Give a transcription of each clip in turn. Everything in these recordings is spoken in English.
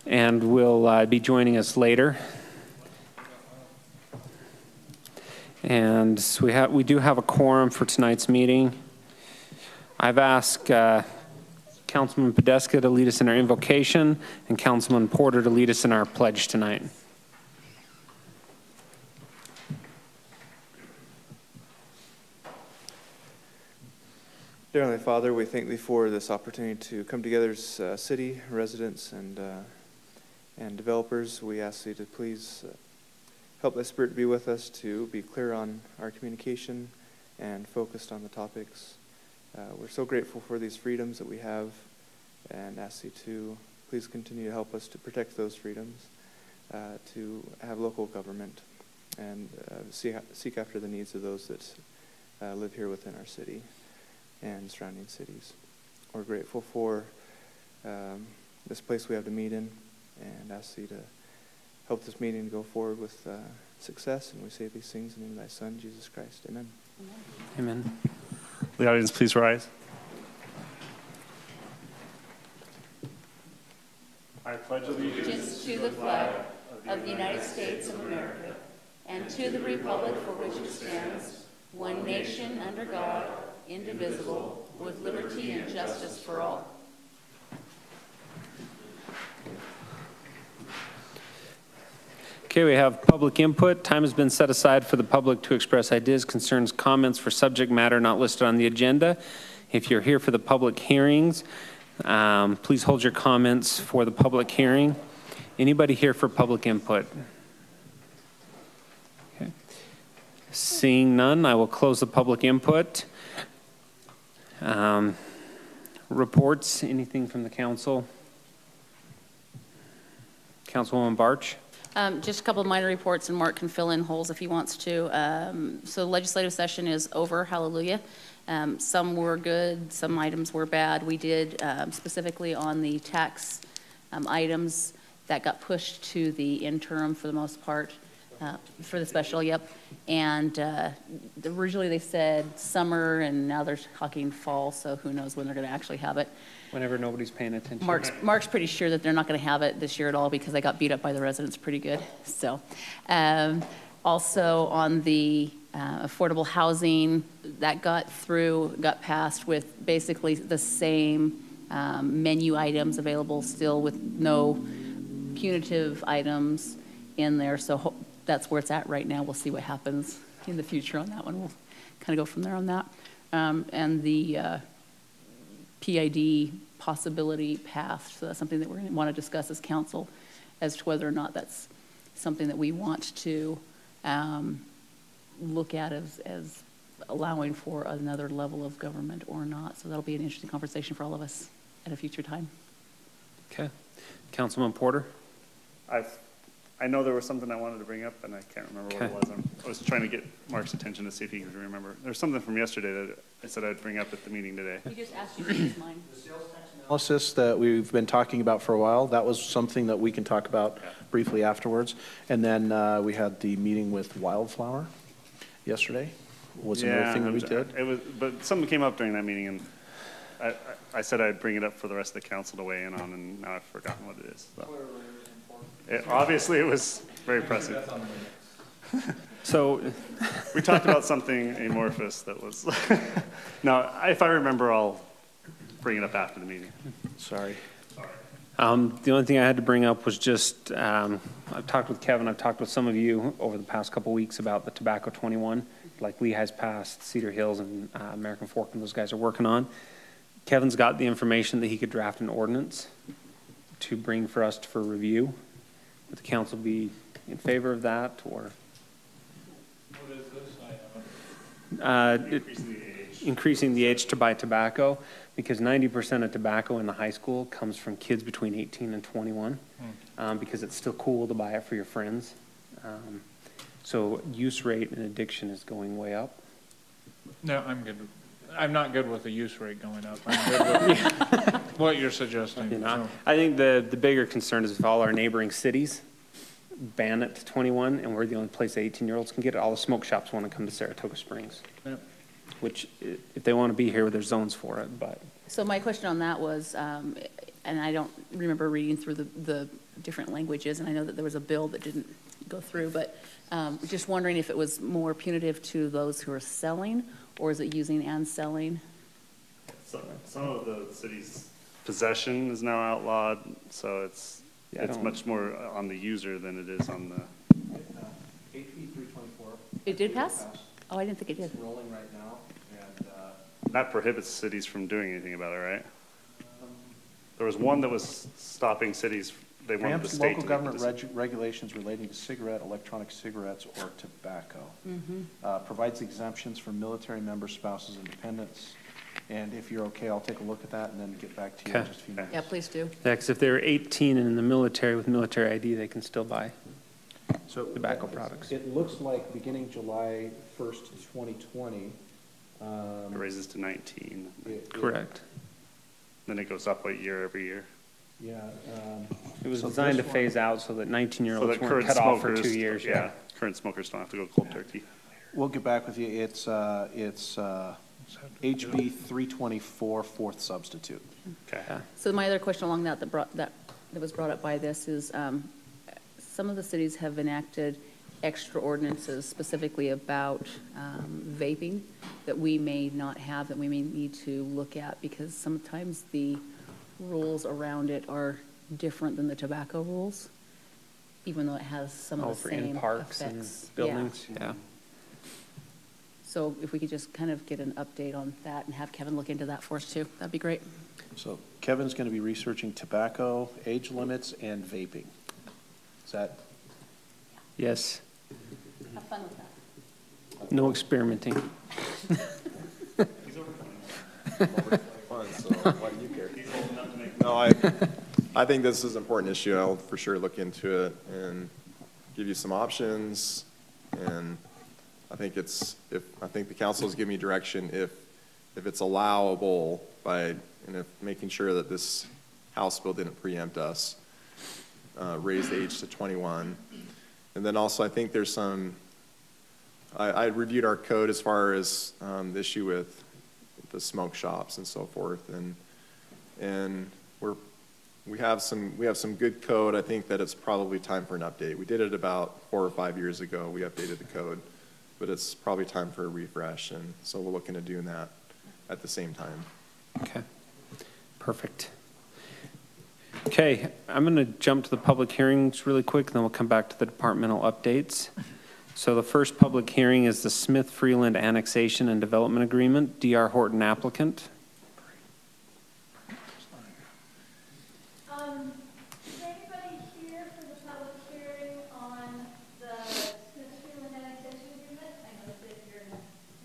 and will be joining us later. And so we do have a quorum for tonight's meeting. I've asked Councilman Podeska to lead us in our invocation and Councilman Porter to lead us in our pledge tonight. Dear Heavenly Father, we thank Thee for this opportunity to come together as city residents and developers. We ask Thee to please help Thy Spirit be with us, to be clear on our communication and focused on the topics. We're so grateful for these freedoms that we have, and ask Thee to please continue to help us to protect those freedoms, to have local government, and seek after the needs of those that live here within our city and surrounding cities. We're grateful for this place we have to meet in, and ask Thee to help this meeting go forward with success, and we say these things in the name of Thy Son, Jesus Christ. Amen. Amen. The audience, please rise. I pledge allegiance to the flag of the United States of America and to the republic for which it stands, one nation under God, indivisible, with liberty and justice for all. Okay, we have public input. Time has been set aside for the public to express ideas, concerns, comments for subject matter not listed on the agenda. If you're here for the public hearings, please hold your comments for the public hearing. Anybody here for public input? Okay. Seeing none, I will close the public input. Reports, anything from the council? Councilwoman Barch? Just a couple of minor reports, and Mark can fill in holes if he wants to. So the legislative session is over, hallelujah. Some were good, some items were bad. We did specifically on the tax items that got pushed to the interim for the most part, for the special, yep. And originally they said summer, and now they're talking fall, so who knows when they're gonna actually have it. Whenever nobody's paying attention. Mark's pretty sure that they're not going to have it this year at all because they got beat up by the residents pretty good. So, also on the affordable housing, that got passed with basically the same menu items available still with no punitive items in there. So that's where it's at right now. We'll see what happens in the future on that one. We'll kind of go from there on that. And the PID possibility path. So that's something that we're going to want to discuss as council as to whether or not that's something that we want to look at as allowing for another level of government or not. So that'll be an interesting conversation for all of us at a future time. Okay. Councilman Porter? I know there was something I wanted to bring up, and I can't remember what it was. I was trying to get Mark's attention to see if he could remember. There's something from yesterday that I said I'd bring up at the meeting today. He just asked you to use mine. The sales tax analysis that we've been talking about for a while, that was something that we can talk about briefly afterwards. And then we had the meeting with Wildflower yesterday. Was another thing that we did. It was, but something came up during that meeting, and I said I'd bring it up for the rest of the council to weigh in on, and now I've forgotten what it is. So. Obviously, it was very impressive. So we talked about something amorphous that was. Now, if I remember, I'll bring it up after the meeting. Sorry. the only thing I had to bring up was just I've talked with Kevin. I've talked with some of you over the past couple weeks about the Tobacco 21, like Lehigh's passed, Cedar Hills, and American Fork, and those guys are working on. Kevin's got the information that he could draft an ordinance to bring for us for review. Would the council be in favor of that, or? What is this item? Increasing the age to buy tobacco, because 90% of tobacco in the high school comes from kids between 18 and 21, because it's still cool to buy it for your friends. So use rate and addiction is going way up. No, I'm good. I'm not good with the use rate going up. I'm good with what you're suggesting. You know, I think the bigger concern is if all our neighboring cities ban it to 21 and we're the only place 18-year-olds can get it, all the smoke shops want to come to Saratoga Springs. Yep. Which, if they want to be here, there's zones for it. But so my question on that was, and I don't remember reading through the different languages, and I know that there was a bill that didn't go through, but just wondering if it was more punitive to those who are selling, or is it using and selling? Some of the city's possession is now outlawed, so it's Yeah, I don't- much more on the user than it is on the, HB 324. It did pass? Oh, I didn't think it did. It's rolling right now, and that prohibits cities from doing anything about it, right? There was one that was stopping cities, they wanted the preempts state local to make government the decision. regulations relating to cigarette, electronic cigarettes, or tobacco. Provides exemptions for military members, spouses, and dependents. And if you're okay, I'll take a look at that and then get back to you in Okay. just a few minutes. Yeah, please do. Yeah, 'cause if they're 18 and in the military with military ID, they can still buy. So Tobacco products. It looks like beginning July 1st, 2020. It raises to 19, Correct. then it goes up a year every year. Yeah. It was So designed to this one- phase out so that So 19-year-olds that weren't current cut off for smokers, 2 years. Yeah. current smokers don't have to go cold turkey. We'll get back with you. It's HB 324, fourth substitute. Okay. Yeah. So my other question along that was brought up by this is, some of the cities have enacted extra ordinances specifically about vaping that we may not have, that we may need to look at, because sometimes the rules around it are different than the tobacco rules, even though it has some Oh, of the for same in parks and effects. Yeah. buildings. Yeah. So if we could just kind of get an update on that and have Kevin look into that for us too, that'd be great. So Kevin's going to be researching tobacco, age limits, and vaping. Is that, Yes. Have fun with that. No experimenting. Fun, so why do you care? No, I think this is an important issue. I'll for sure look into it and give you some options. And I think the council is giving me direction if it's allowable making sure that this House bill didn't preempt us, raise the age to 21. And then also I think there's I reviewed our code as far as the issue with the smoke shops and so forth, and we have some good code. I think that it's probably time for an update. We did it about 4 or 5 years ago. We updated the code, but it's probably time for a refresh, and so we're looking at doing that at the same time. Okay. Perfect. Okay, I'm going to jump to the public hearings really quick, and then we'll come back to the departmental updates. So the first public hearing is the Smith-Freeland Annexation and Development Agreement, D.R. Horton applicant. Is anybody here for the public hearing on the Smith-Freeland Annexation Agreement? I know that you're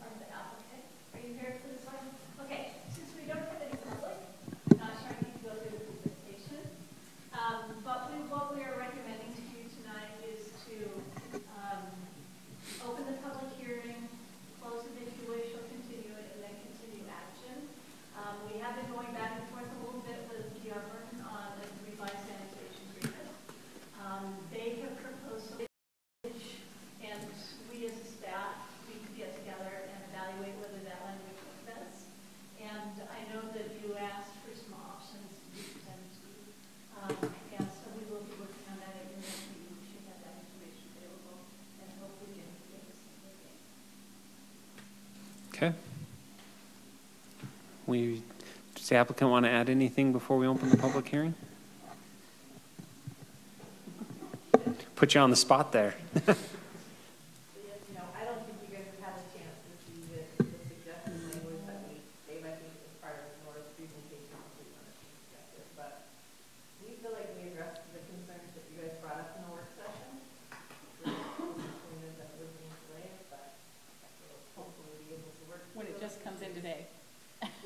one of the applicant. Are you here for this one? Okay, since we don't have any public, I'm not sure I need to go through the presentation. But what we are recommending to you tonight is to open the public hearing, close it if you wish, or continue it, and then continue action. We have been going back and forth a little bit with D.R. Horton on the revised annexation agreement. They have proposed some language, and we as a staff need to get together and evaluate whether that language makes sense. And I know that you asked for some options to be presented to you. And so we will be working on that at your next meeting. We should have that information available, and hopefully get this moving. Okay. Does the applicant want to add anything before we open the public hearing? Put you on the spot there. I don't think you guys have had a chance to see the suggested language that we gave, I think, as part of Nora's presentation, we wanted to discuss it, but we feel like we addressed the concerns that you guys brought up in the work session. We ended up losing today, but we'll hopefully be able to work. When it just comes in today.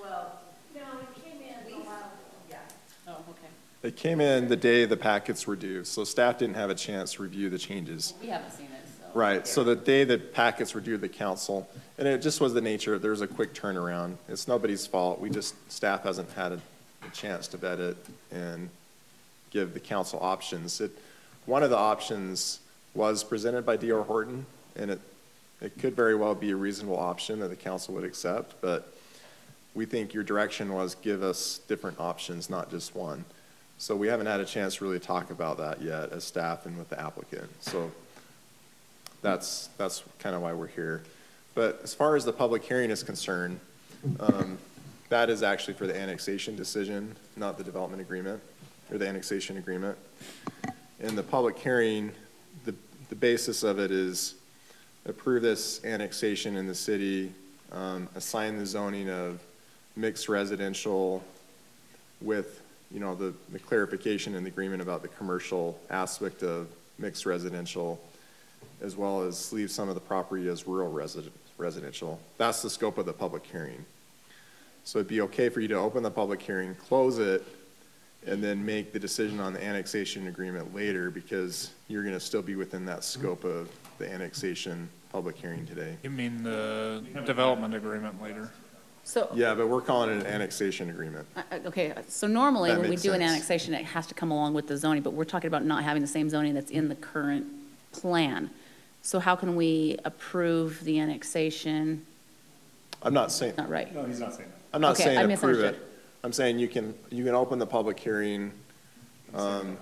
Well, No, it came in a while ago. yeah. Oh, okay. It came in the day the packets were due, so staff didn't have a chance to review the changes. We haven't seen it, so. Right, so the day that packets were due to the council, and it just was the nature, there was a quick turnaround. It's nobody's fault, staff hasn't had a chance to vet it and give the council options. One of the options was presented by D.R. Horton, and it could very well be a reasonable option that the council would accept, but we think your direction was give us different options, not just one. So we haven't had a chance to really talk about that yet as staff and with the applicant. So that's kind of why we're here. But as far as the public hearing is concerned, that is actually for the annexation decision, not the development agreement, or the annexation agreement. In the public hearing, the basis of it is approve this annexation in the city, assign the zoning of mixed residential with, you know, the clarification and the agreement about the commercial aspect of mixed residential, as well as leave some of the property as rural residential. That's the scope of the public hearing. So it'd be okay for you to open the public hearing, close it, and then make the decision on the annexation agreement later, because you're gonna still be within that scope of the annexation public hearing today. You mean the development agreement later? So, Yeah, but we're calling it an annexation agreement. okay, so normally That when we makes do an sense. annexation, it has to come along with the zoning, but we're talking about not having the same zoning that's in the current plan. So how can we approve the annexation? I'm not saying, Not right. No, he's not saying that. I'm not Okay, I saying approve misunderstood. it. I'm saying you can open the public hearing. And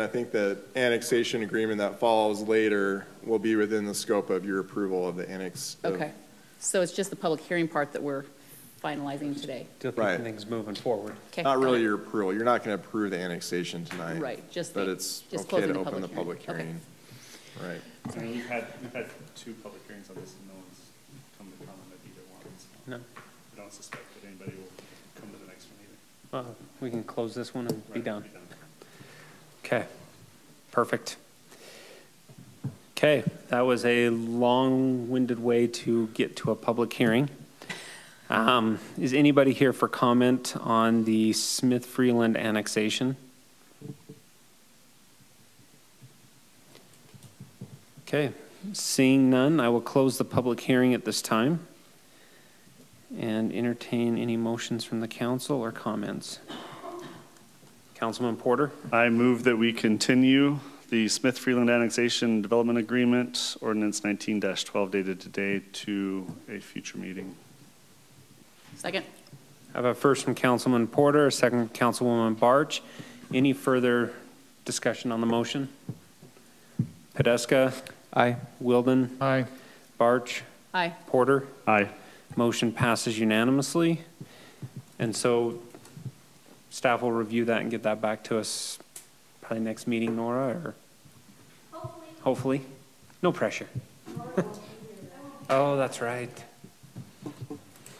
I think the annexation agreement that follows later will be within the scope of your approval of the annex. Okay, so it's just the public hearing part that we're finalizing today? Still Right. keeping things moving forward. Okay, Not got really it. your approval. You're not going to approve the annexation tonight. Right, just But the- it's just okay closing to the open the public public hearing. hearing. Right. I mean, we've had 2 public hearings on this, and no one's come to comment at either one, so No. I don't suspect that anybody will come to the next one either. Well, we can close this one and be Right, done. Okay, perfect. Okay, that was a long-winded way to get to a public hearing. Is anybody here for comment on the Smith-Freeland annexation? Okay, seeing none, I will close the public hearing at this time and entertain any motions from the council or comments. Councilman Porter? I move that we continue the Smith-Freeland Annexation Development Agreement, Ordinance 19-12 dated today, to a future meeting. Second? I have a first from Councilman Porter, a second from Councilwoman Barch. Any further discussion on the motion? Podeska? Aye. Wilden? Aye. Barch? Aye. Porter? Aye. Motion passes unanimously. And so staff will review that and get that back to us probably next meeting, Nora, or? Hopefully. No pressure. Oh, that's right.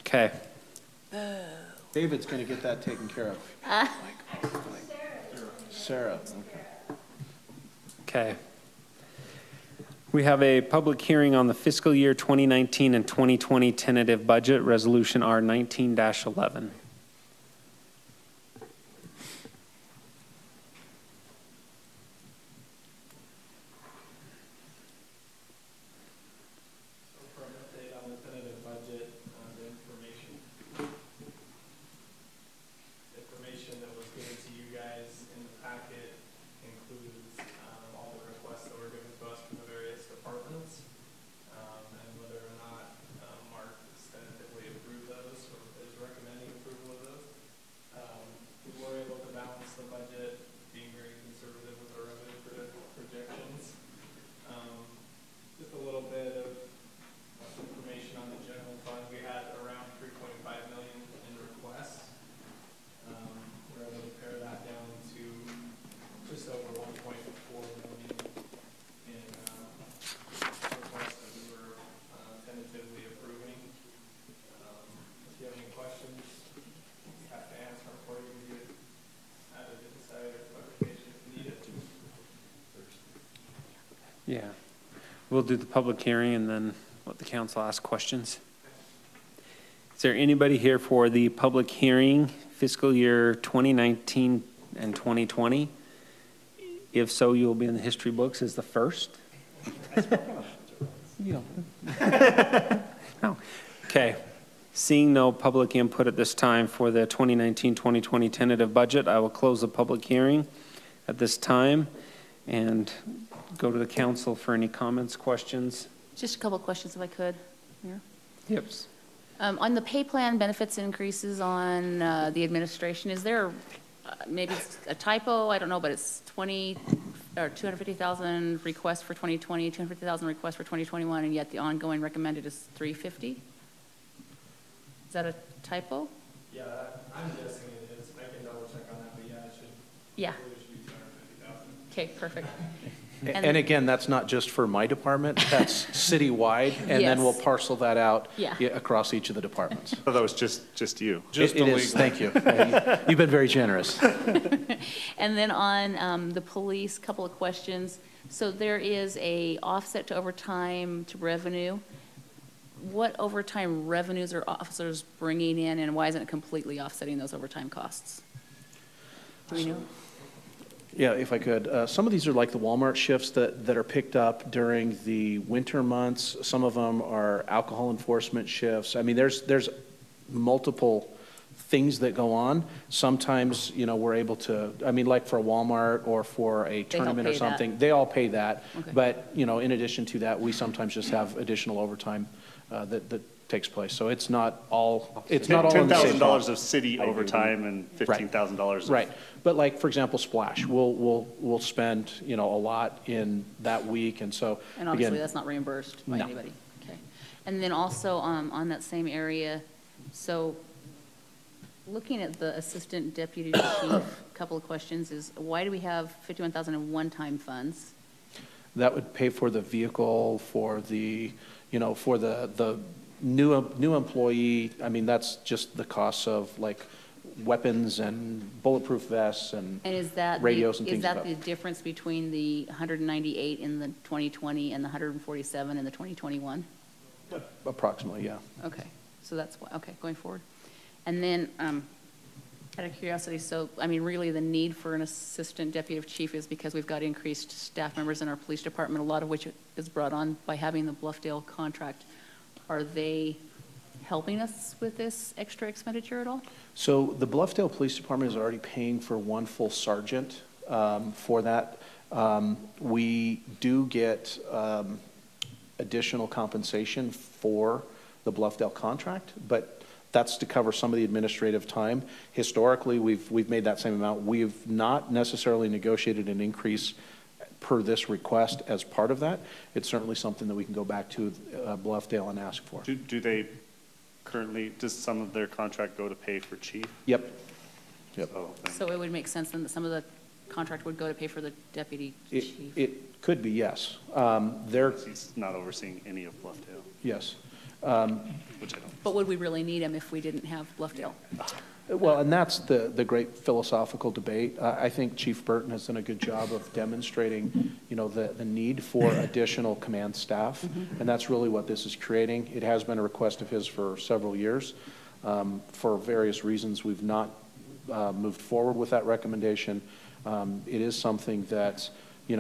Okay. David's going to get that taken care of. Sarah, okay. Okay. We have a public hearing on the fiscal year 2019 and 2020 tentative budget, Resolution R 19-11. For an update on the tentative budget, the information that was given to you guys in the packet includes all the requests that were given to us from the various departments, and whether or not Mark has tentatively approved those or is recommending approval of those. We were able to balance the budget, being very conservative with our revenue projections. Just a little bit of information on the general fund. We had around 3.5 million in requests. We're able to pare that down to just over 1.4 million in requests that we were tentatively approving. If you have any questions, you have to answer them for you. You get added insight or clarification if needed. Yeah. We'll do the public hearing and then let the council ask questions. Is there anybody here for the public hearing fiscal year 2019 and 2020? If so, you will be in the history books as the first. No. Okay. Seeing no public input at this time for the 2019-2020 tentative budget, I will close the public hearing at this time and go to the council for any comments, questions. Just a couple of questions if I could, Mayor. Yips. On the pay plan benefits increases on the administration, is there maybe it's a typo, I don't know, but it's 250,000 requests for 2020, 250,000 requests for 2021, and yet the ongoing recommended is 350? Is that a typo? Yeah, I'm guessing it is. I can double check on that, but yeah, it should. Yeah. It should be 250,000. Okay, perfect. And again, that's not just for my department, that's citywide, and then we'll Yes. parcel that out Yeah. across each of the departments. Oh, that was just you. Just It is, thank you. You've been very generous. And then on the police, couple of questions. So there is a offset to overtime to revenue. What overtime revenues are officers bringing in, and why isn't it completely offsetting those overtime costs? Do we know? Yeah, if I could. Some of these are like the Walmart shifts that are picked up during the winter months. Some of them are alcohol enforcement shifts. I mean, there's multiple things that go on. Sometimes, we're able to, I mean, like for a Walmart or for a tournament or pay that. something, they all pay that. Okay. But, in addition to that, we sometimes just have additional overtime that takes place. So it's not all in the same $10,000 pot. of city overtime and $15,000. Right, but like, for example, Splash, we'll spend, a lot in that week, and so, And obviously, again, that's not reimbursed by No. anybody. Okay. And then also, on that same area, so looking at the assistant deputy chief, a couple of questions is, why do we have 51,000 in one-time funds? that would pay for the vehicle, for the, for the new employee. I mean, that's just the costs of like weapons and bulletproof vests and And is that, radios and is things that like the difference between the 198 in the 2020 and the 147 in the 2021? approximately, yeah. Okay, so that's, okay, going forward. And then, out of curiosity, so, I mean, really the need for an assistant deputy chief is because we've got increased staff members in our police department, a lot of which is brought on by having the Bluffdale contract. Are they helping us with this extra expenditure at all? So the Bluffdale Police Department is already paying for one full sergeant for that. We do get additional compensation for the Bluffdale contract, but that's to cover some of the administrative time. Historically, we've made that same amount. We've not necessarily negotiated an increase per this request as part of that. It's certainly something that we can go back to Bluffdale and ask for. Do they currently, does some of their contract go to pay for chief? Yep. Yep. So it would make sense then that some of the contract would go to pay for the deputy chief? It could be, yes. He's not overseeing any of Bluffdale, Yes. which I don't. But would we really need him if we didn't have Bluffdale? Well, and that's the great philosophical debate. I think Chief Burton has done a good job of demonstrating, the need for additional command staff, and that's really what this is creating. It has been a request of his for several years. For various reasons, we've not moved forward with that recommendation. It is something that,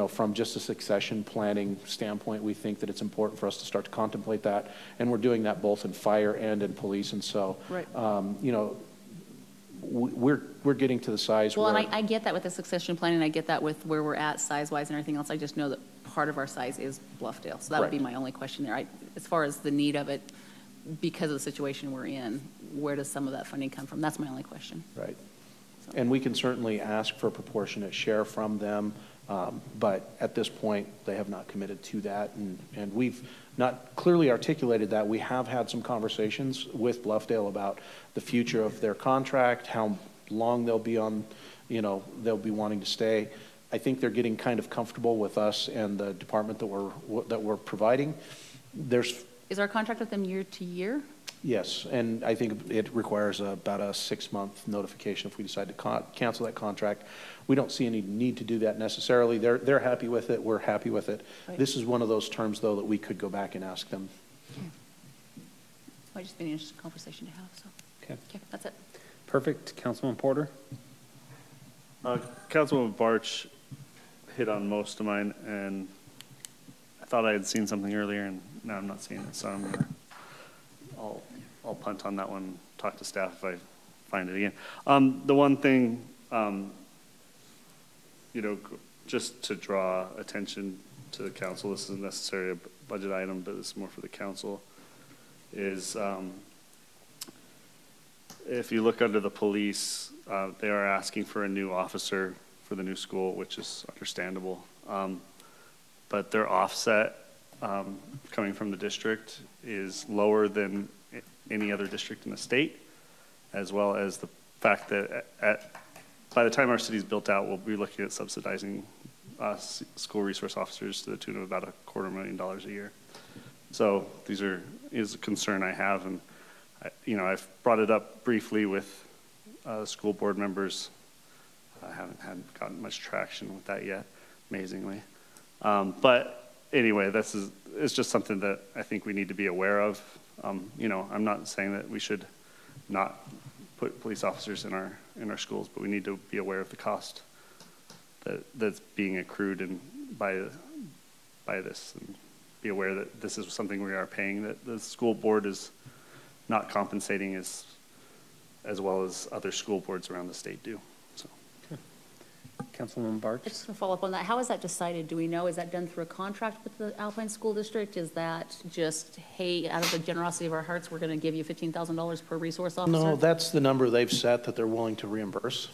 from just a succession planning standpoint, we think that it's important for us to start to contemplate that, and we're doing that both in fire and in police, and so, Right. we're getting to the size Well, where. and I get that with the succession planning, I get that with where we're at size-wise and everything else. I just know that part of our size is Bluffdale. So that would be Correct. my only question there. As far as the need of it, because of the situation we're in, where does some of that funding come from? That's my only question. Right. And we can certainly ask for a proportionate share from them, but at this point, they have not committed to that, and we've not clearly articulated that. We have had some conversations with Bluffdale about the future of their contract, how long they'll be on, they'll be wanting to stay. I think they're getting kind of comfortable with us and the department that we're providing. Is our contract with them year to year? Yes, and I think it requires about a 6-month notification if we decide to cancel that contract. We don't see any need to do that necessarily. They're happy with it, we're happy with it. Right. This is one of those terms, though, that we could go back and ask them. Might just be an interesting conversation to have, so. Okay, Okay, that's it. perfect. Councilman Porter? Councilwoman Barch hit on most of mine, and I thought I had seen something earlier, and now I'm not seeing it, so I'll punt on that one, talk to staff if I find it again. The one thing, just to draw attention to the council, this isn't necessarily a budget item, but it's more for the council, is if you look under the police, They are asking for a new officer for the new school, which is understandable. But their offset coming from the district is lower than any other district in the state, as well as the fact that by the time our city's built out, we'll be looking at subsidizing school resource officers to the tune of about $250,000 a year. So is a concern I have, and I've brought it up briefly with school board members. I haven't gotten much traction with that yet, amazingly. But anyway, it's just something that I think we need to be aware of. I'm not saying that we should not put police officers in our schools, but we need to be aware of the cost that's being accrued by this, and be aware that this is something we are paying, that the school board is not compensating as well as other school boards around the state do. So, Councilwoman Bartz? I just want to follow up on that. How is that decided? Do we know? Is that done through a contract with the Alpine School District? Is that just, hey, out of the generosity of our hearts, we're going to give you $15,000 per resource officer? No, that's the number they've set that they're willing to reimburse.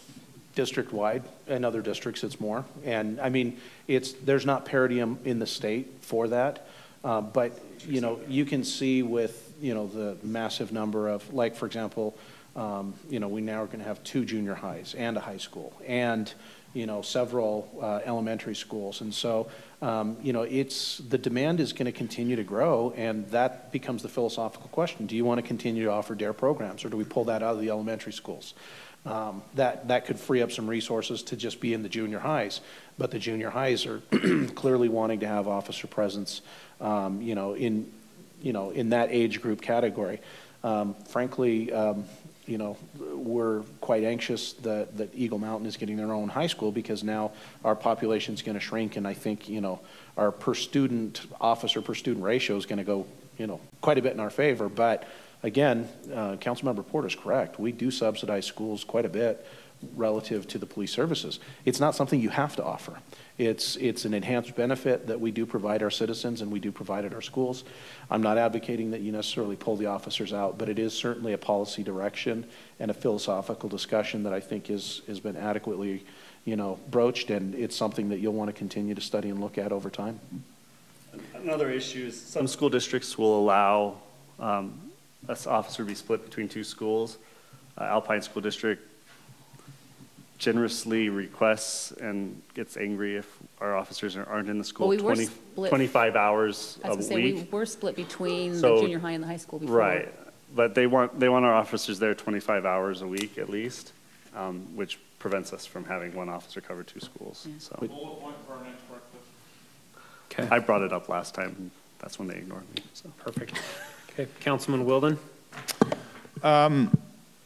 District-wide, in other districts it's more. And I mean, there's not parity in the state for that. But, you can see with, the massive number of, like, for example, we now are going to have 2 junior highs and a high school and, several elementary schools. And so, the demand is going to continue to grow, and that becomes the philosophical question. Do you want to continue to offer DARE programs, or do we pull that out of the elementary schools? That could free up some resources to just be in the junior highs, but the junior highs are clearly wanting to have officer presence, in that age group category. Frankly, we're quite anxious that Eagle Mountain is getting their own high school, because now our population is going to shrink, and I think our officer per student ratio is going to go quite a bit in our favor. But again, Councilmember Porter is correct. We do subsidize schools quite a bit relative to the police services. It's not something you have to offer. It's an enhanced benefit that we do provide our citizens and we do provide at our schools. I'm not advocating that you necessarily pull the officers out, but it is certainly a policy direction and a philosophical discussion that I think has been adequately, broached, and it's something that you'll want to continue to study and look at over time. Another issue is some school districts will allow an officer to be split between 2 schools. Alpine School District generously requests and gets angry if our officers aren't in the school. Well, we were split 25 hours I was a gonna say, week. we were split between the junior high and the high school before. Right, but they want our officers there 25 hours a week at least, which prevents us from having one officer cover 2 schools. Yeah. So Bullet point for our next breakfast. Okay, I brought it up last time, and that's when they ignored me. So. perfect. Okay, Councilman Wilden?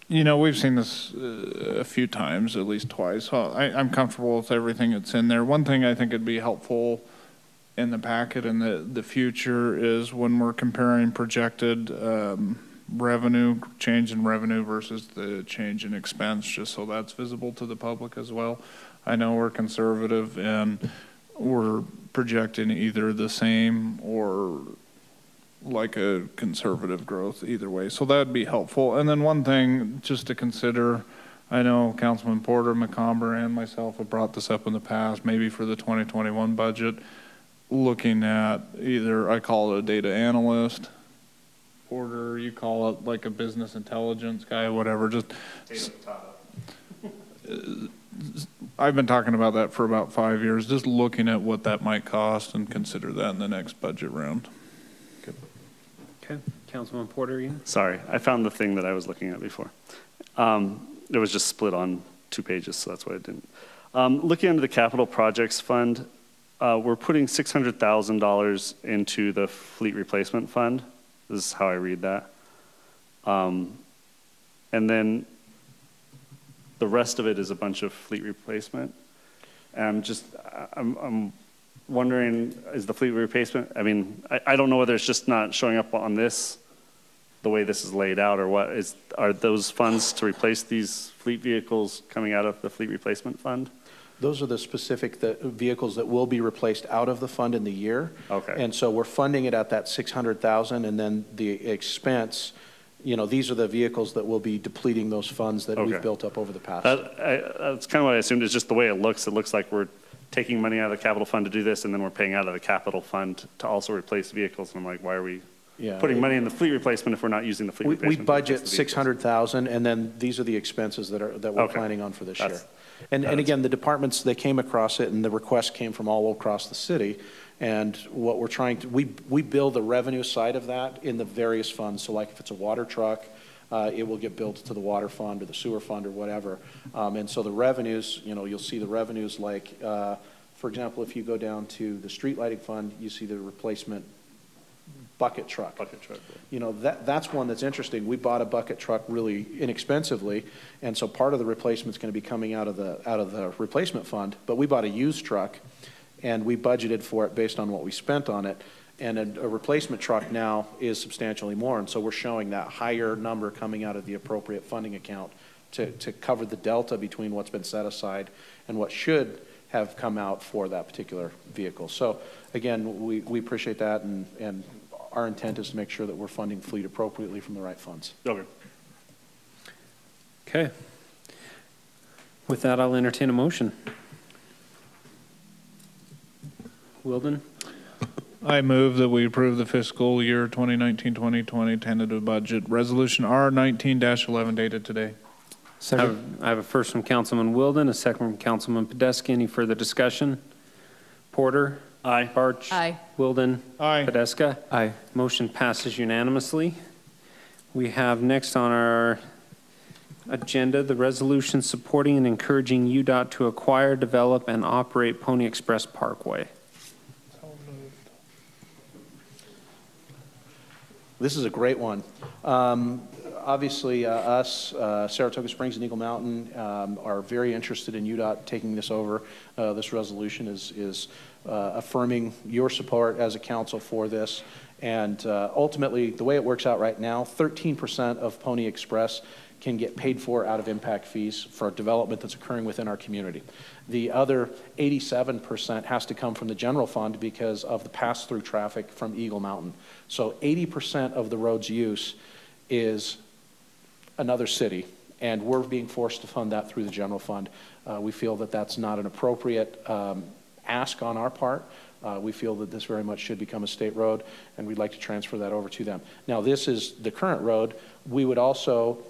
We've seen this a few times, at least twice. So I'm comfortable with everything that's in there. One thing I think would be helpful in the packet in the future is when we're comparing projected change in revenue versus the change in expense, just so that's visible to the public as well. I know we're conservative and we're projecting either the same or like a conservative growth either way. So that would be helpful. And then one thing just to consider, I know Councilman Porter, McComber, and myself have brought this up in the past, maybe for the 2021 budget, looking at either, I call it a data analyst, Porter, you call it like a business intelligence guy, whatever, just. I've been talking about that for about 5 years, just looking at what that might cost and consider that in the next budget round. Okay, Councilman Porter, you? Sorry, I found the thing that I was looking at before. It was just split on 2 pages, so that's why I didn't. Looking under the capital projects fund, we're putting $600,000 into the fleet replacement fund. This is how I read that. And then the rest of it is a bunch of fleet replacement. And I'm wondering, is the fleet replacement, I mean, I don't know whether it's just not showing up on this, the way this is laid out, or what are those funds to replace these fleet vehicles coming out of the fleet replacement fund? Those are the specific vehicles that will be replaced out of the fund in the year. Okay. And so we're funding it at that $600,000, and then the expense you know, these are the vehicles that will be depleting those funds that we've Okay. built up over the past. That's kind of what I assumed, is just the way it looks. It looks like we're taking money out of the capital fund to do this, and then we're paying out of the capital fund to also replace vehicles. And I'm like, why are we Yeah. putting money in the fleet replacement if we're not using the fleet We replacement? to budget replace the vehicles? 600,000, and then these are the expenses that we're Okay. planning on for this year. That's- And again, the departments, they came across it, and the request came from all across the city. And what we're trying to, we bill the revenue side of that in the various funds. So like if it's a water truck, it will get billed to the water fund or the sewer fund or whatever. And so the revenues, you know, you'll see the revenues like, for example, if you go down to the street lighting fund, you see the replacement bucket truck. Bucket truck, yeah. You know, that's one that's interesting. We bought a bucket truck really inexpensively, and so part of the replacement's going to be coming out of the replacement fund. But we bought a used truck, and we budgeted for it based on what we spent on it. And a replacement truck now is substantially more, and so we're showing that higher number coming out of the appropriate funding account to cover the delta between what's been set aside and what should have come out for that particular vehicle. So again, we appreciate that, and our intent is to make sure that we're funding fleet appropriately from the right funds. Okay. Okay. With that, I'll entertain a motion. Wilden? I move that we approve the fiscal year 2019-2020 tentative budget, Resolution R19-11 dated today. I have a first from Councilman Wilden, a second from Councilman Podesta. Any further discussion? Porter? Aye. Barch? Aye. Wilden? Aye. Podesta? Aye. Motion passes unanimously. We have next on our agenda the resolution supporting and encouraging UDOT to acquire, develop, and operate Pony Express Parkway. This is a great one. Obviously, us, Saratoga Springs and Eagle Mountain, are very interested in UDOT taking this over. This resolution is affirming your support as a council for this. And ultimately, the way it works out right now, 13% of Pony Express can get paid for out of impact fees for development that's occurring within our community. The other 87% has to come from the general fund because of the pass-through traffic from Eagle Mountain. So 80% of the road's use is another city, and we're being forced to fund that through the general fund. We feel that that's not an appropriate ask on our part. We feel that this very much should become a state road, and we'd like to transfer that over to them. Now, this is the current road. We would also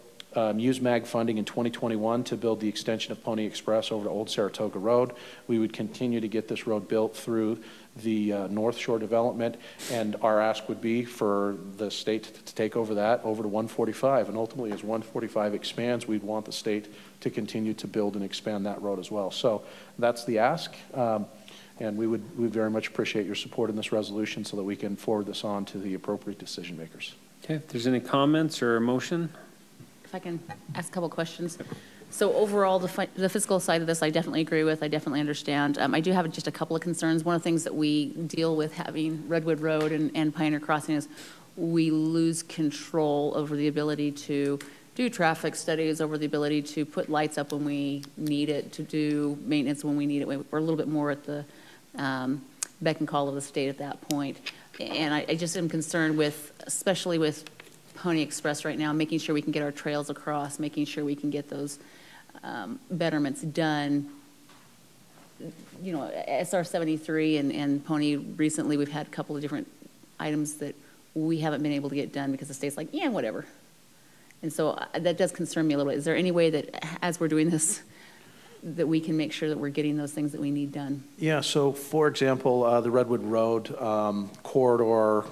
use MAG funding in 2021 to build the extension of Pony Express over to Old Saratoga Road. We would continue to get this road built through the North Shore development, and our ask would be for the state to take over that over to 145. And ultimately, as 145 expands, we'd want the state to continue to build and expand that road as well. So that's the ask. And we very much appreciate your support in this resolution so that we can forward this on to the appropriate decision makers. Okay, if there's any comments or a motion? If I can ask a couple questions. So overall, the fiscal side of this, I definitely agree with. I definitely understand. I do have just a couple of concerns. One of the things that we deal with having Redwood Road and Pioneer Crossing is we lose control over the ability to do traffic studies, over the ability to put lights up when we need it, to do maintenance when we need it. We're a little bit more at the beck and call of the state at that point. And I just am concerned with, especially with Pony Express right now, making sure we can get our trails across, making sure we can get those betterments done. You know, SR 73 and Pony, recently we've had a couple of different items that we haven't been able to get done because the state's like, yeah, whatever. And so that does concern me a little bit. Is there any way that as we're doing this, that we can make sure that we're getting those things that we need done? Yeah, so for example, the Redwood Road corridor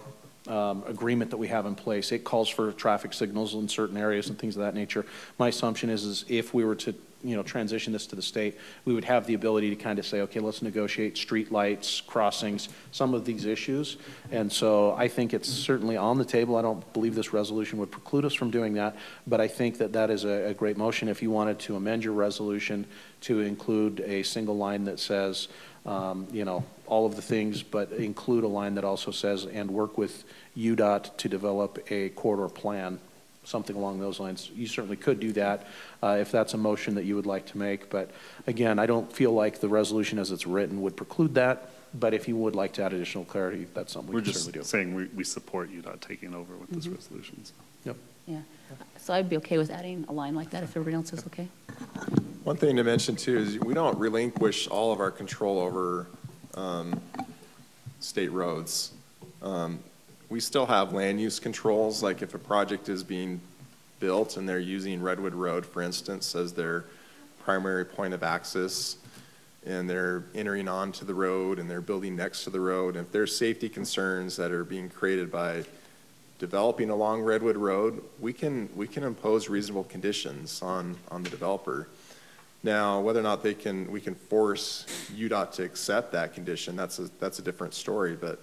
agreement that we have in place, it calls for traffic signals in certain areas and things of that nature. My assumption is if we were to, you know, transition this to the state, we would have the ability to kind of say, okay, let's negotiate street lights, crossings, some of these issues. And so I think it's certainly on the table. I don't believe this resolution would preclude us from doing that, but I think that that is a great motion. If you wanted to amend your resolution to include a single line that says, you know, all of the things, but include a line that also says, and work with UDOT to develop a corridor plan, something along those lines. You certainly could do that if that's a motion that you would like to make. But again, I don't feel like the resolution as it's written would preclude that. But if you would like to add additional clarity, that's something we can certainly do. We're just saying we support UDOT taking over with this resolution. So. Yep. Yeah. So I'd be okay with adding a line like that if everybody else is okay. One thing to mention too is we don't relinquish all of our control over state roads. We still have land use controls, like if a project is being built and they're using Redwood Road, for instance, as their primary point of access, and they're entering onto the road and they're building next to the road, if there's safety concerns that are being created by developing along Redwood Road, we can impose reasonable conditions on the developer. Now, whether or not we can force UDOT to accept that condition, that's a different story, but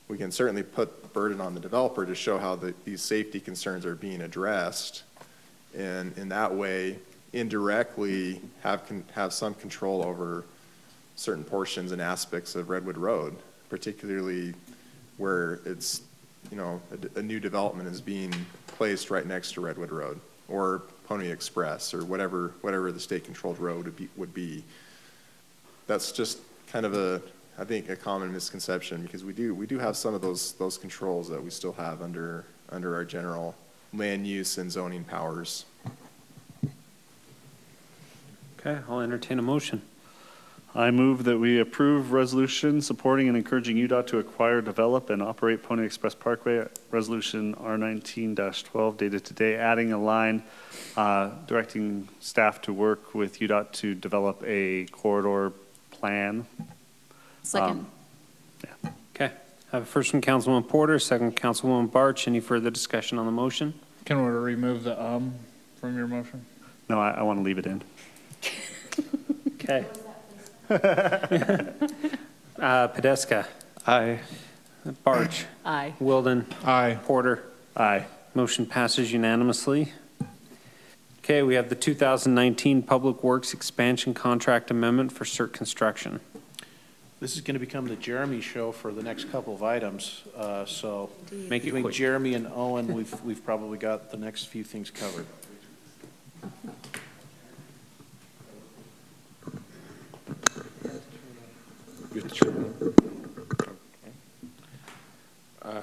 we can certainly put burden on the developer to show how these safety concerns are being addressed, and in that way, indirectly have some control over certain portions and aspects of Redwood Road, particularly where it's, you know, a new development is being placed right next to Redwood Road or Pony Express or whatever the state-controlled road would be. That's just kind of I think a common misconception, because we do have some of those controls that we still have under our general land use and zoning powers. Okay, I'll entertain a motion. I move that we approve resolution supporting and encouraging UDOT to acquire, develop, and operate Pony Express Parkway, resolution R19-12 dated today, adding a line directing staff to work with UDOT to develop a corridor plan. Second. Yeah. Okay, I have a first from Councilwoman Porter, second from Councilwoman Barch. Any further discussion on the motion? Can we remove the from your motion? No, I want to leave it in. Okay. Podeska. Aye. Barch. Aye. Wilden. Aye. Porter. Aye. Motion passes unanimously. Okay, we have the 2019 Public Works Expansion Contract Amendment for CERT Construction. This is going to become the Jeremy show for the next couple of items. So Make it between quick. Jeremy and Owen, we've probably got the next few things covered.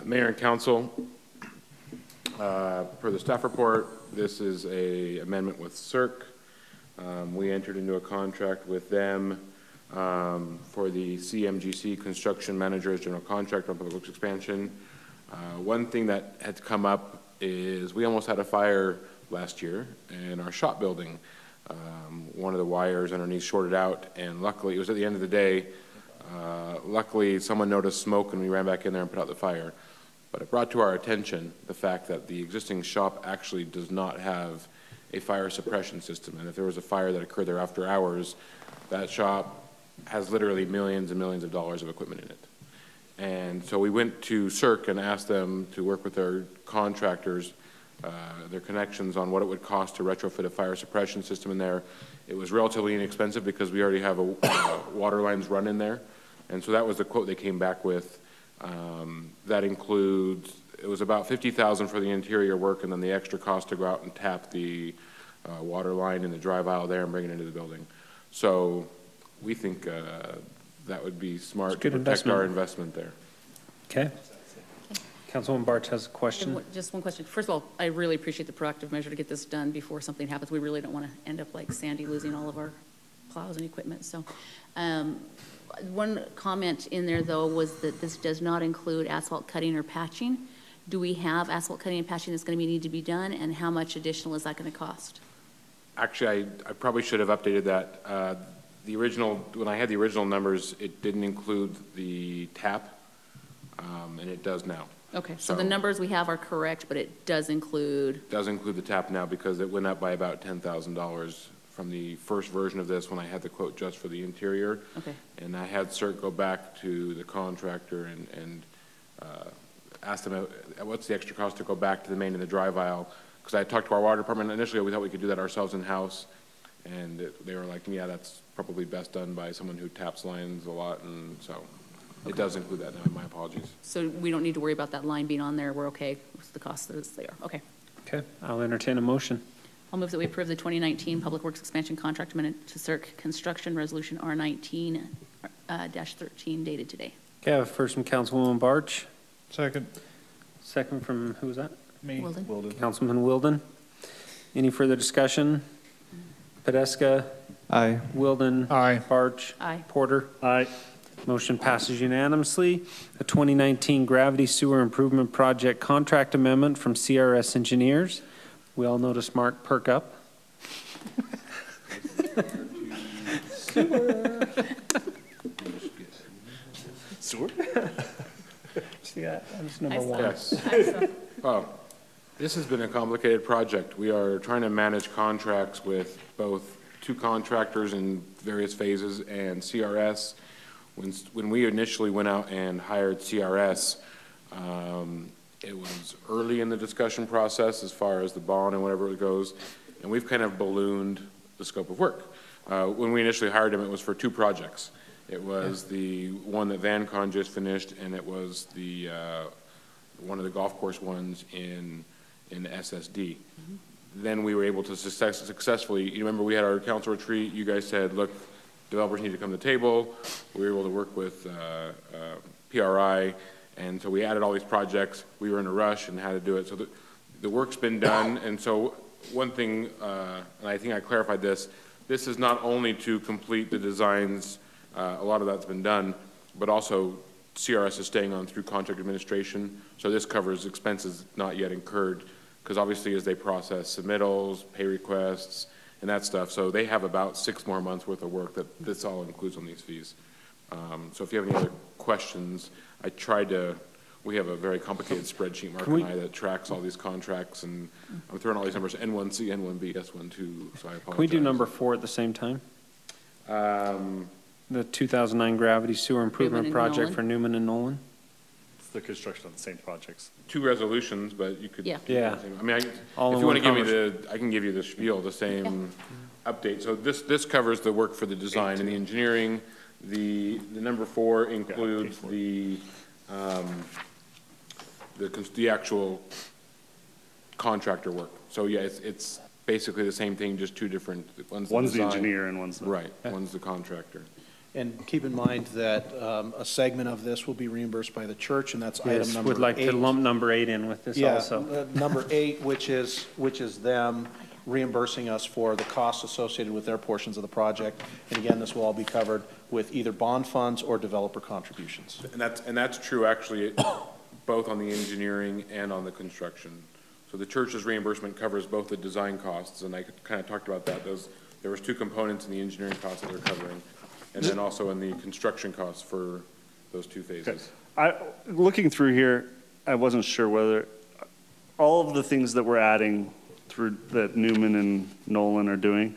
Mayor and Council, per the staff report, this is a amendment with CERC. We entered into a contract with them for the CMGC Construction Manager as general contractor on public works expansion. One thing that had come up is we almost had a fire last year in our shop building. One of the wires underneath shorted out, and luckily, it was at the end of the day, luckily someone noticed smoke and we ran back in there and put out the fire. But it brought to our attention the fact that the existing shop actually does not have a fire suppression system. And if there was a fire that occurred there after hours, that shop has literally millions and millions of dollars of equipment in it. And so we went to CERC and asked them to work with their contractors, their connections on what it would cost to retrofit a fire suppression system in there. It was relatively inexpensive because we already have water lines run in there. And so that was the quote they came back with. That includes, it was about $50,000 for the interior work, and then the extra cost to go out and tap the water line in the drive aisle there and bring it into the building. So we think that would be smart to protect our investment there. Okay. Councilwoman Barch has a question. Just one question. First of all, I really appreciate the proactive measure to get this done before something happens. We really don't want to end up like Sandy losing all of our plows and equipment. So one comment in there, though, was that this does not include asphalt cutting or patching. Do we have asphalt cutting and patching that's going to need to be done, and how much additional is that going to cost? Actually, I probably should have updated that. The original, when I had the original numbers, it didn't include the tap, and it does now. Okay, so the numbers we have are correct, but it does include? Does include the tap now because it went up by about $10,000 from the first version of this when I had the quote just for the interior. Okay. And I had CERC go back to the contractor and ask them what's the extra cost to go back to the main and the drive aisle. Because I talked to our water department initially, we thought we could do that ourselves in-house. And they were like, yeah, that's probably best done by someone who taps lines a lot. And so it does include that now, my apologies. So we don't need to worry about that line being on there. We're okay with the cost that is there. Okay. Okay, I'll entertain a motion. I'll move that we approve the 2019 Public Works Expansion Contract Amendment to CERC Construction Resolution R19-13 dated today. Okay, I have a first from Councilwoman Barch. Second. Second from, who was that? Me. Wilden? Councilman Wilden. Any further discussion? Podeska? Aye. Wilden? Aye. Barch? Aye. Porter? Aye. Motion passes unanimously. A 2019 Gravity Sewer Improvement Project Contract Amendment from CRS Engineers. We all noticed Mark perk up. Sewer? See that? That's number I saw one. Yes. Oh, this has been a complicated project. We are trying to manage contracts with both two contractors in various phases and CRS. When we initially went out and hired CRS, it was early in the discussion process as far as the bond and whatever it goes, and we've kind of ballooned the scope of work. When we initially hired him, it was for two projects. It was the one that VanCon just finished, and it was the one of the golf course ones in SSD. Then we were able to successfully, you remember we had our council retreat, you guys said, look, developers need to come to the table. We were able to work with PRI, and so we added all these projects. We were in a rush and had to do it. So the work's been done, and so one thing, and I think I clarified this is not only to complete the designs, a lot of that's been done, but also CRS is staying on through contract administration. So this covers expenses not yet incurred, because obviously as they process submittals, pay requests, and that stuff. So they have about 6 more months worth of work that this all includes on these fees. So if you have any other questions, we have a very complicated spreadsheet, Mark and I, that tracks all these contracts, and I'm throwing all these numbers, N1C, N1B, S12, so I apologize. Can we do number 4 at the same time? The 2009 Gravity Sewer Improvement and Project Nolan? for Newman and Nolan? It's the construction on the same projects. 2 resolutions, but you could. Yeah. Yeah. I mean, All if in you want to one give me I can give you the spiel, the same update. So this covers the work for the design and the engineering. The number 4 includes the actual contractor work. So yeah, it's basically the same thing, just 2 different, one's the design. engineer and one's the. Right, one's the contractor. And keep in mind that a segment of this will be reimbursed by the church, and that's item Yes, number 8. would like to lump number 8 in with this also. Yeah, number 8, which is them reimbursing us for the costs associated with their portions of the project. And again, this will all be covered with either bond funds or developer contributions. And that's true actually, both on the engineering and on the construction. So the church's reimbursement covers both the design costs, and I kind of talked about that. There was 2 components in the engineering costs that they're covering, and then also in the construction costs for those 2 phases. Looking through here, I wasn't sure whether all of the things that we're adding through that Newman and Nolan are doing,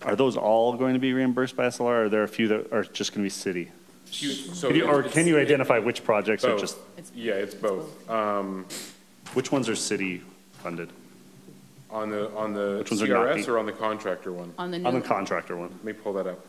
are those all going to be reimbursed by SLR, or are there a few that are just going to be city? So Can you identify which projects are both. just, Yeah, it's both. which ones are city funded? On the Which ones are not CRS being- or on the contractor one? On the On the new, contractor one. Let me pull that up.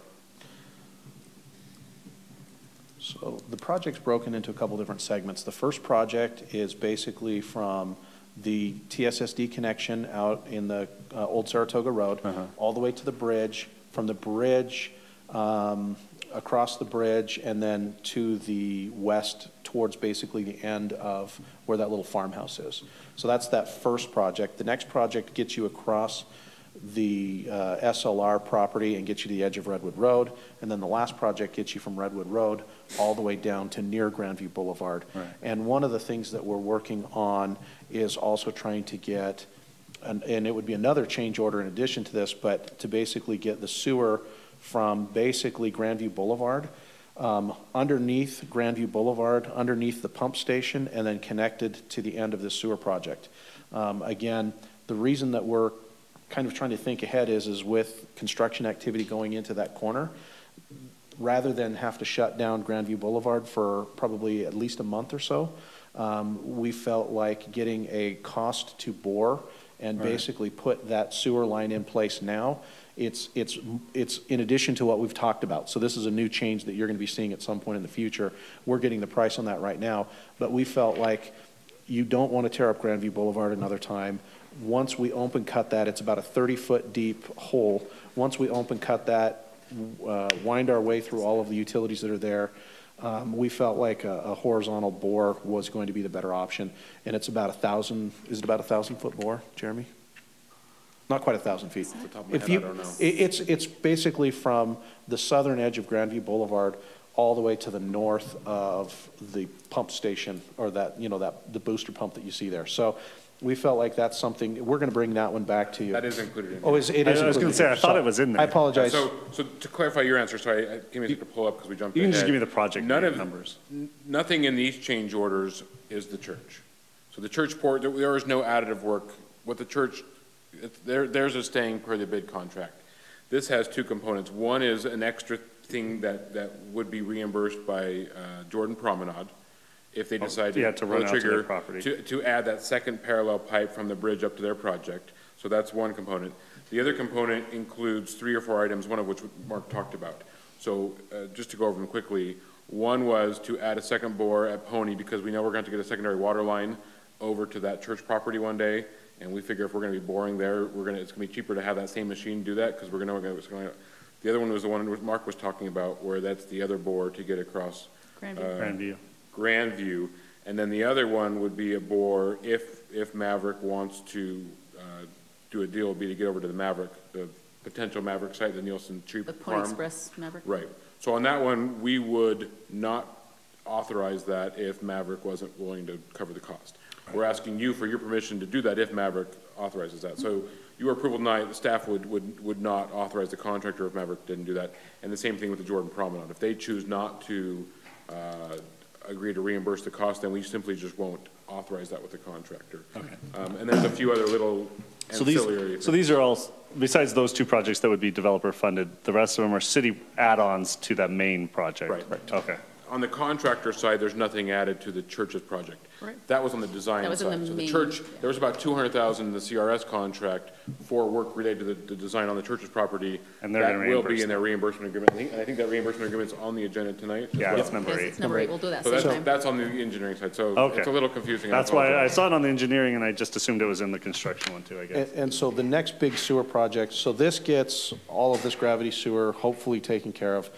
So the project's broken into a couple different segments. The first project is basically from the TSSD connection out in the Old Saratoga Road, all the way to the bridge, from the bridge, across the bridge, and then to the west towards basically the end of where that little farmhouse is. So that's that first project. The next project gets you across the SLR property and gets you to the edge of Redwood Road. And then the last project gets you from Redwood Road all the way down to near Grandview Boulevard. Right. And one of the things that we're working on is also trying to get, and it would be another change order in addition to this, but to basically get the sewer from basically Grandview Boulevard, underneath Grandview Boulevard, underneath the pump station, and then connected to the end of the sewer project. Again, the reason that we're kind of trying to think ahead is with construction activity going into that corner, rather than have to shut down Grandview Boulevard for probably at least a month or so, we felt like getting a cost to bore and basically put that sewer line in place now. It's in addition to what we've talked about. So this is a new change that you're going to be seeing at some point in the future. We're getting the price on that right now, but we felt like you don't want to tear up Grandview Boulevard another time. Once we open cut that, it's about a 30-foot deep hole. Once we open cut that, wind our way through all of the utilities that are there, We felt like a horizontal bore was going to be the better option, and it's about 1,000, is it about 1,000-foot bore, Jeremy? Not quite 1,000 feet. Off the top of my If head, I you, don't know. it's basically from the southern edge of Grandview Boulevard all the way to the north of the pump station, or that, the booster pump that you see there. So we felt like that's something, we're going to bring that one back to you. That is included in Oh, there. it is I was gonna included say, here. I thought it was in there. I apologize. So to clarify your answer, sorry, give me a second to pull up because we jumped You can ahead. just give me the project None of numbers. Nothing in these change orders is the church. So the church port, there is no additive work. What the church, theirs is staying per the bid contract. This has two components. One is an extra thing that would be reimbursed by Jordan Promenade if they decide yeah, to to pull run the out to their trigger property. to add that second parallel pipe from the bridge up to their project. So that's one component. The other component includes 3 or 4 items, one of which Mark talked about. So just to go over them quickly, one was to add a second bore at Pony because we know we're going to get a secondary water line over to that church property one day. And we figure if we're going to be boring there, it's going to be cheaper to have that same machine do that because we're going to. The other one was the one Mark was talking about, where that's the other bore to get across Grandview. Grandview. And then the other one would be a bore if Maverick wants to do a deal, would be to get over to the potential Maverick site, the Nielsen Tree The Farm. Pony Express Maverick. Right. So on that one, we would not authorize that if Maverick wasn't willing to cover the cost. We're asking you for your permission to do that if Maverick authorizes that. So your approval tonight, the staff would not authorize the contractor if Maverick didn't do that. And the same thing with the Jordan Promenade. If they choose not to agree to reimburse the cost, then we simply just won't authorize that with the contractor. Okay. And there's a few other little ancillary. So these are all, besides those 2 projects that would be developer funded, the rest of them are city add-ons to that main project? Right. Okay. On the contractor side, there's nothing added to the church's project. Right. That was on the design That was side. in the So the main, church, yeah. there was about 200,000 in the CRS contract for work related to the design on the church's property. And they're gonna That will reimburse be in their reimbursement agreement. I think that reimbursement agreement's on the agenda tonight. as Yeah, well. it's number Yes, 8. it's number 8. We'll do that So same time. that's on the engineering side, so Okay. it's a little confusing. That's why I apologize. saw it on the engineering and I just assumed it was in the construction one too, I guess. And so the next big sewer project, so this gets all of this gravity sewer hopefully taken care of.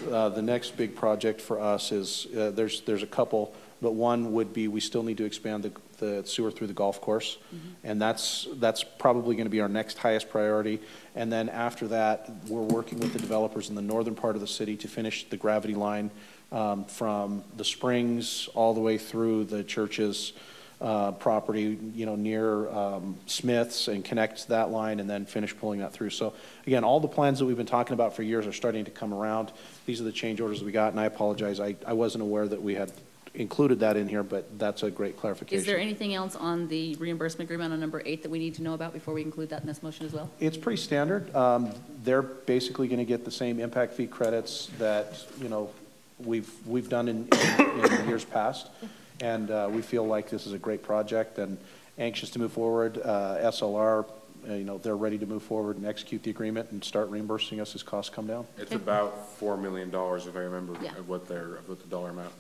The next big project for us is, there's a couple, but one would be, we still need to expand the sewer through the golf course. And that's probably going to be our next highest priority. And then after that, we're working with the developers in the northern part of the city to finish the gravity line from the springs all the way through the church's property, near Smith's, and connect that line and then finish pulling that through. So again, all the plans that we've been talking about for years are starting to come around. These are the change orders we got, and I apologize. I wasn't aware that we had included that in here, but that's a great clarification. Is there anything else on the reimbursement agreement on number 8 that we need to know about before we include that in this motion as well? It's pretty standard. They're basically going to get the same impact fee credits that, we've done in years past. And we feel like this is a great project and anxious to move forward. SLR, they're ready to move forward and execute the agreement and start reimbursing us as costs come down. It's about $4 million, if I remember, Yeah. of what the dollar amount.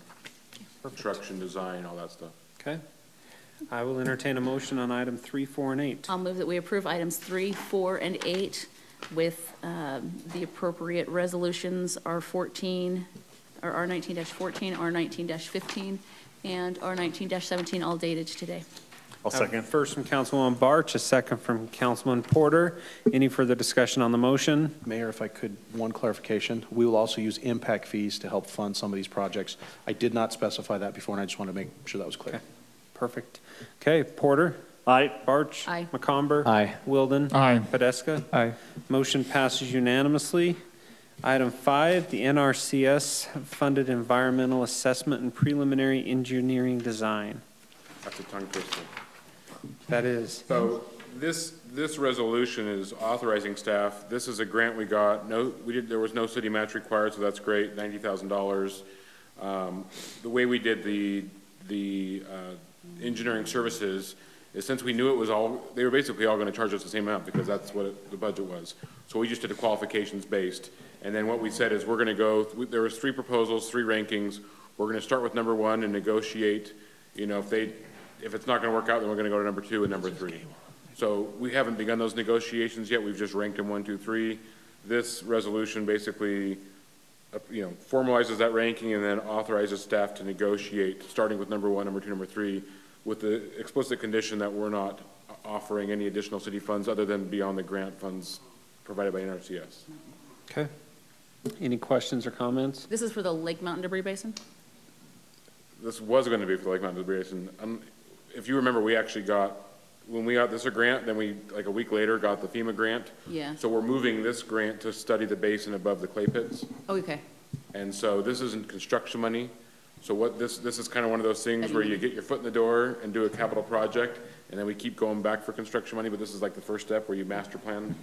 Construction, design, all that stuff. Okay. I will entertain a motion on item 3, 4, and 8. I'll move that we approve items 3, 4, and 8 with the appropriate resolutions, R19-14, R19-15, and R19-17, all dated today. I'll second. First from Councilwoman Barch, a second from Councilman Porter. Any further discussion on the motion? Mayor, if I could, one clarification. We will also use impact fees to help fund some of these projects. I did not specify that before, and I just wanted to make sure that was clear. Okay. Perfect. Okay, Porter? Aye. Barch? Aye. McComber? Aye. Wilden? Aye. Podeska? Aye. Motion passes unanimously. Item 5, the NRCS funded environmental assessment and preliminary engineering design. That's a tongue twister. That is. So this resolution is authorizing staff. This is a grant we got. There was no city match required, so that's great, $90,000. The way we did the engineering services is, since we knew it was they were basically all going to charge us the same amount because that's what the budget was. So we just did the qualifications based. And then what we said is we're going to go, there was 3 proposals, 3 rankings. We're going to start with number 1 and negotiate. If it's not going to work out, then we're going to go to number 2 and number 3. So we haven't begun those negotiations yet. We've just ranked them 1, 2, 3. This resolution basically formalizes that ranking and then authorizes staff to negotiate, starting with number 1, number 2, number 3, with the explicit condition that we're not offering any additional city funds other than beyond the grant funds provided by NRCS. Okay. Any questions or comments? This is for the Lake Mountain Debris Basin? This was going to be for the Lake Mountain Debris Basin. If you remember, we actually got, when we got this a grant, then we, like a week later, got the FEMA grant. Yeah. So we're moving this grant to study the basin above the clay pits. Oh, okay. And so this isn't construction money. So what this is kind of one of those things where you get your foot in the door and do a capital project, and then we keep going back for construction money, but this is like the first step where you master plan.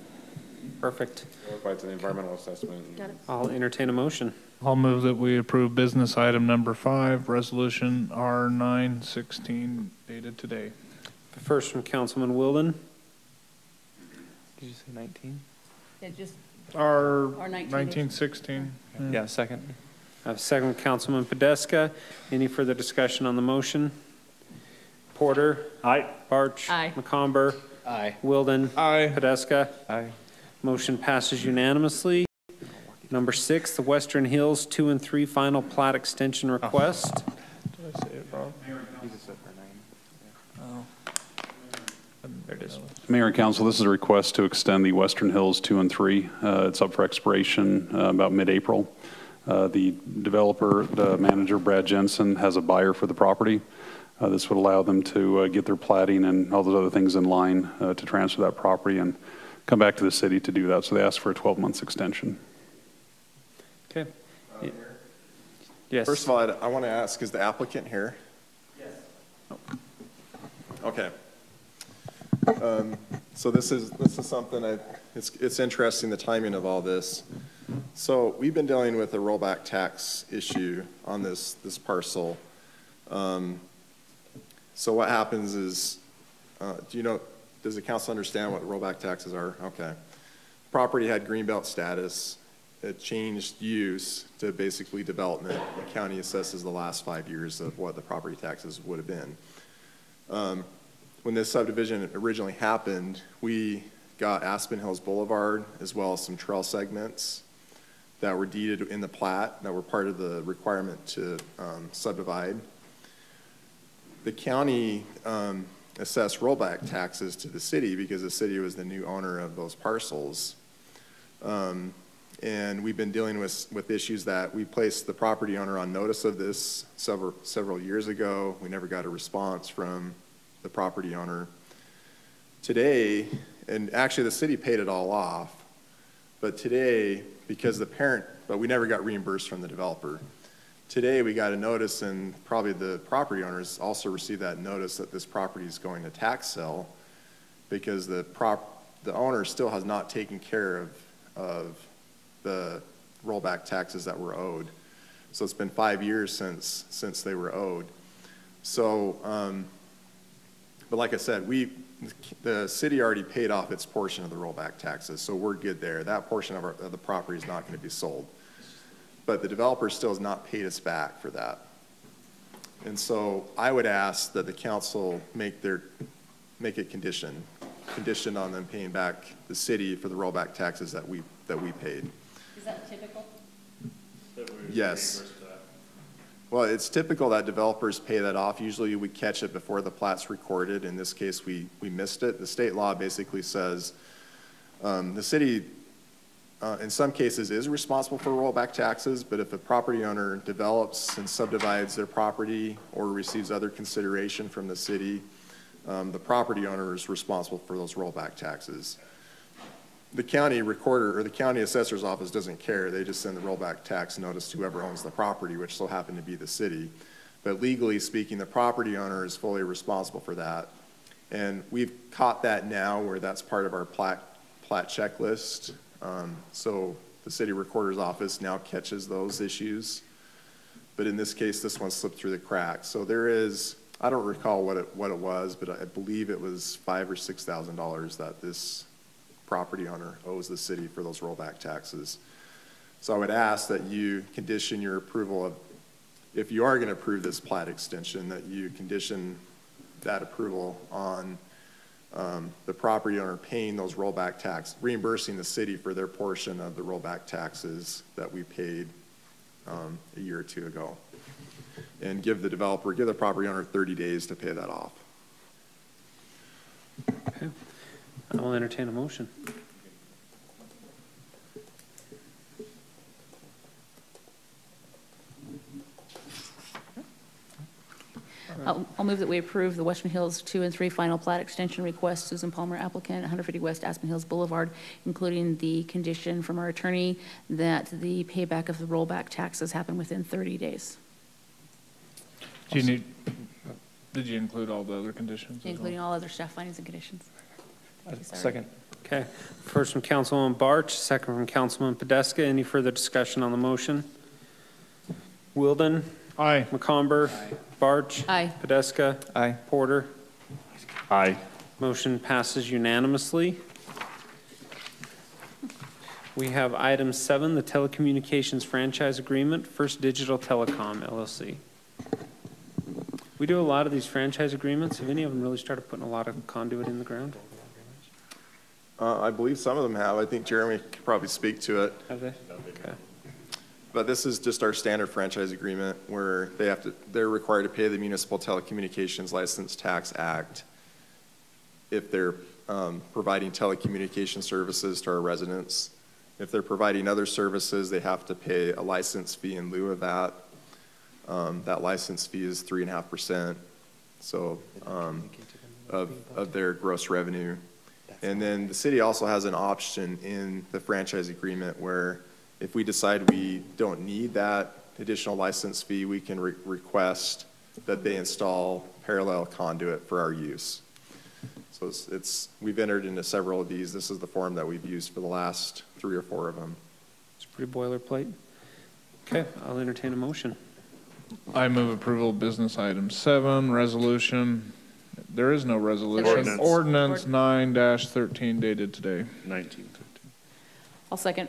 Perfect. It's an environmental assessment. Got it. I'll entertain a motion. I'll move that we approve business item number 5, resolution R916 dated today. First from Councilman Wilden. Did you say 19? Yeah, just R1916. 19. Yeah, second. I have a second from Councilman Podeska. Any further discussion on the motion? Porter? Aye. Barch? Aye. McComber? Aye. Wilden? Aye. Podeska? Aye. Motion passes unanimously. Number 6, the Western Hills 2 and 3 final plat extension request. Did I say it wrong? You just said for 9. There it is. Mayor and Council, this is a request to extend the Western Hills 2 and 3. It's up for expiration about mid-April. The developer, the manager, Brad Jensen, has a buyer for the property. This would allow them to get their platting and all those other things in line to transfer that property and come back to the city to do that. So they asked for a 12-month extension. Okay. Yes. First of all, I want to ask, is the applicant here? Yes. Okay. So this is something it's interesting, the timing of all this. So we've been dealing with a rollback tax issue on this parcel. So what happens is, does the council understand what rollback taxes are? Okay. Property had greenbelt status. It changed use to basically development. The county assesses the last 5 years of what the property taxes would have been. When this subdivision originally happened, we got Aspen Hills Boulevard as well as some trail segments that were deeded in the plat that were part of the requirement to subdivide. The county assessed rollback taxes to the city because the city was the new owner of those parcels. And we've been dealing with issues that we placed the property owner on notice of this several years ago. We never got a response from the property owner. Today, and actually the city paid it all off, but today, because but we never got reimbursed from the developer. Today we got a notice, and probably the property owners also received that notice that this property is going to tax sale because the owner still has not taken care of the rollback taxes that were owed. So it's been 5 years since they were owed. So, but like I said, the city already paid off its portion of the rollback taxes, so we're good there. That portion of the property is not going to be sold. But the developer still has not paid us back for that. And so I would ask that the council make it conditioned on them paying back the city for the rollback taxes that we paid. Is that typical? Yes. Well, it's typical that developers pay that off. Usually we catch it before the plat's recorded. In this case, we missed it. The state law basically says the city, in some cases, is responsible for rollback taxes, but if a property owner develops and subdivides their property or receives other consideration from the city, the property owner is responsible for those rollback taxes. The county recorder or the county assessor's office doesn't care. They just send the rollback tax notice to whoever owns the property, which so happened to be the city. But legally speaking, the property owner is fully responsible for that. And we've caught that now where that's part of our plat checklist. So the city recorder's office now catches those issues. But in this case, this one slipped through the cracks. So there is, I don't recall what it was, but I believe it was $5,000 or $6,000 that this property owner owes the city for those rollback taxes. So I would ask that you condition your approval of, if you are going to approve this plat extension, that you condition that approval on the property owner paying those rollback tax, reimbursing the city for their portion of the rollback taxes that we paid a year or two ago. And give the property owner 30 days to pay that off. Okay. I will entertain a motion. I'll move that we approve the Western Hills 2 and 3 final plat extension request, Susan Palmer applicant, 150 West Aspen Hills Boulevard, including the condition from our attorney that the payback of the rollback taxes happen within 30 days, Did you include all the other conditions as well? including all other staff findings and conditions. Second. Okay. First from Councilwoman Barch, second from Councilman Podeska. Any further discussion on the motion? Wilden? Aye. McComber? Barch? Aye. Podeska? Aye. Porter? Aye. Motion passes unanimously. We have item 7, the telecommunications franchise agreement, First Digital Telecom LLC. We do a lot of these franchise agreements. Have any of them really started putting a lot of conduit in the ground? I believe some of them have. I think Jeremy could probably speak to it. Have they? Okay. But this is just our standard franchise agreement where they're required to pay the Municipal Telecommunications License Tax Act if they're providing telecommunication services to our residents. If they're providing other services, they have to pay a license fee in lieu of that. That license fee is 3.5%, so of their gross revenue. And then the city also has an option in the franchise agreement where if we decide we don't need that additional license fee, we can request that they install parallel conduit for our use. So we've entered into several of these. This is the form that we've used for the last 3 or 4 of them. It's pretty boilerplate. Okay, I'll entertain a motion. I move approval of business item 7, resolution. There is no resolution. Ordinance. Ordinance 9-13 dated today. 19. I'll second.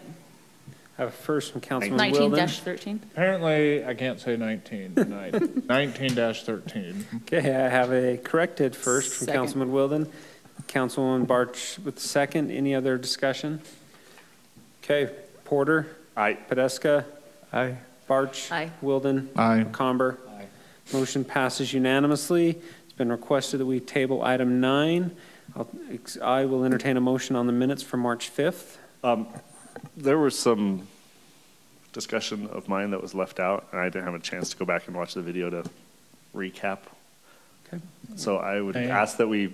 I have a first from Councilman Wilden. 19-13. Apparently, I can't say 19 tonight. 19-13. Okay, I have a corrected first from Second. Councilman Wilden. Councilwoman Barch with the second. Any other discussion? Okay, Porter? Aye. Podeska? Aye. Barch? Aye. Wilden? Aye. McComber? Motion passes unanimously. It's been requested that we table item 9. I will entertain a motion on the minutes for March 5th. There was some discussion of mine that was left out, and I didn't have a chance to go back and watch the video to recap. Okay. So I would ask that we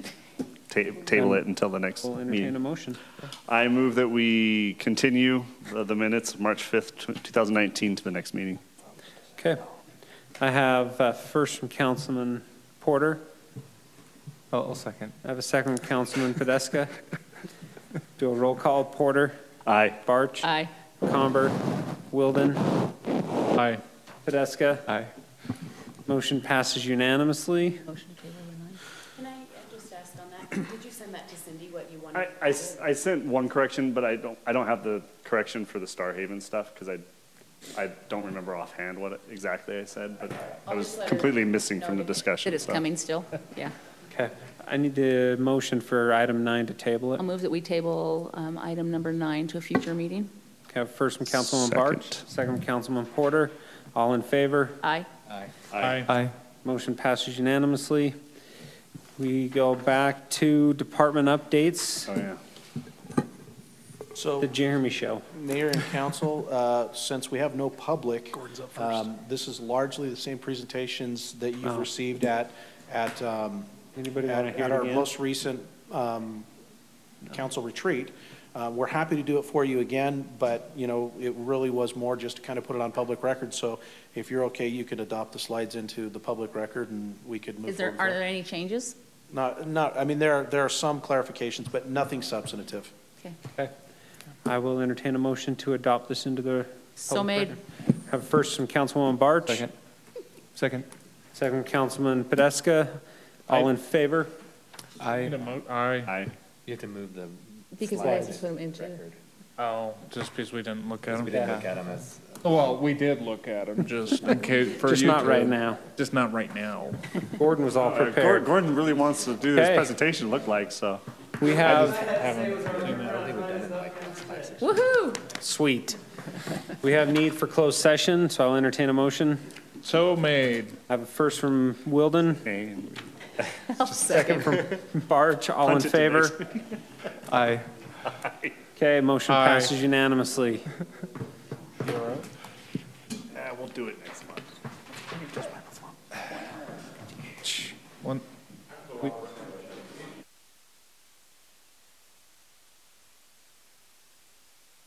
table it until the next We'll entertain a meeting. motion. I move that we continue the minutes of March 5th, 2019 to the next meeting. Okay. I have first from Councilman Porter. I'll second. I have a second from Councilman Podeska. Do a roll call. Porter? Aye. Barch? Aye. Comber? Wilden? Aye. Podeska? Aye. Motion passes unanimously. Motion to table the 9. Can I just ask on that, did you send that to Cindy, what you wanted? I sent one correction, but I don't have the correction for the Star Haven stuff because I don't remember offhand what exactly I said, but I was just let her completely missing from the know discussion. that it's so. coming still, yeah. Okay. I need the motion for item 9 to table it. I'll move that we table item number 9 to a future meeting. Okay, first from Councilwoman Barch, second from Councilman Porter. All in favor? Aye. Aye. Aye. Motion passes unanimously. We go back to department updates. Oh, yeah. So, The Jeremy Show. Mayor and council, since we have no public, this is largely the same presentations that you've received at Anybody want to hear it our again? most recent council retreat. We're happy to do it for you again, but, you know, it really was more just to kind of put it on public record. So if you're okay, you could adopt the slides into the public record and we could move forward. Are there any changes? I mean, there are some clarifications, but nothing substantive. Okay. Okay. I will entertain a motion to adopt this into the So public made. record. Have first from Councilwoman Barch. Second. Second. Second from Councilman Podeska. All in favor? Aye. Aye. Aye. You have to move the Because we have to put them into. Oh, just because we didn't look at them? didn't look at them as. Well, we did look at them, just in case, for you Just not to- right now. Just not right now. Gordon was all prepared. Gordon really wants to do this Okay. presentation look like, so. We have, Woohoo! We have need for closed session, so I'll entertain a motion. So made. I have a first from Wilden, second from Barch, all in Punt it to favor? next meeting. Aye. Okay, motion Aye. passes unanimously. We'll do it next month. One,